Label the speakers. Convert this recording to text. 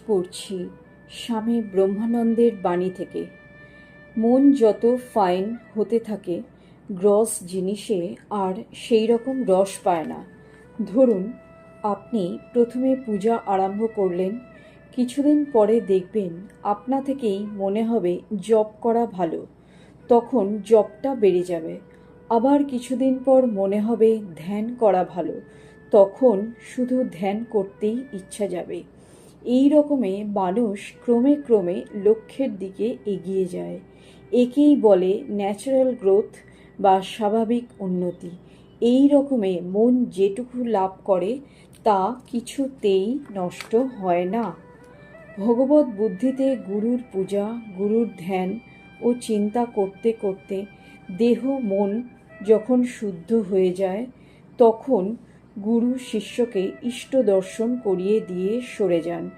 Speaker 1: পড়ছি স্বামী ব্রহ্মানন্দের বাণী থেকে। মন যত ফাইন হতে থাকে গ্রস জিনিসে আর সেই রকম রস পায় না। ধরুন আপনি প্রথমে পূজা আরম্ভ করলেন, কিছুদিন পরে দেখবেন আপনা থেকেই মনে হবে জপ করা ভালো, তখন জপটা বেড়ে যাবে। আবার কিছুদিন পর মনে হবে ধ্যান করা ভালো, তখন শুধু ধ্যান করতেই ইচ্ছা যাবে। এই রকমে মানুষ ক্রমে ক্রমে লক্ষ্যের দিকে এগিয়ে যায়। একেই বলে ন্যাচারাল গ্রোথ বা স্বাভাবিক উন্নতি। এই রকমে মন যেটুকু লাভ করে তা কিছুতেই নষ্ট হয় না। ভগবত বুদ্ধিতে গুরুর পূজা, গুরুর ধ্যান ও চিন্তা করতে করতে দেহ মন যখন শুদ্ধ হয়ে যায়, তখন গুরু শিষ্যকে ইষ্ট দর্শন করিয়ে দিয়ে সরে যান।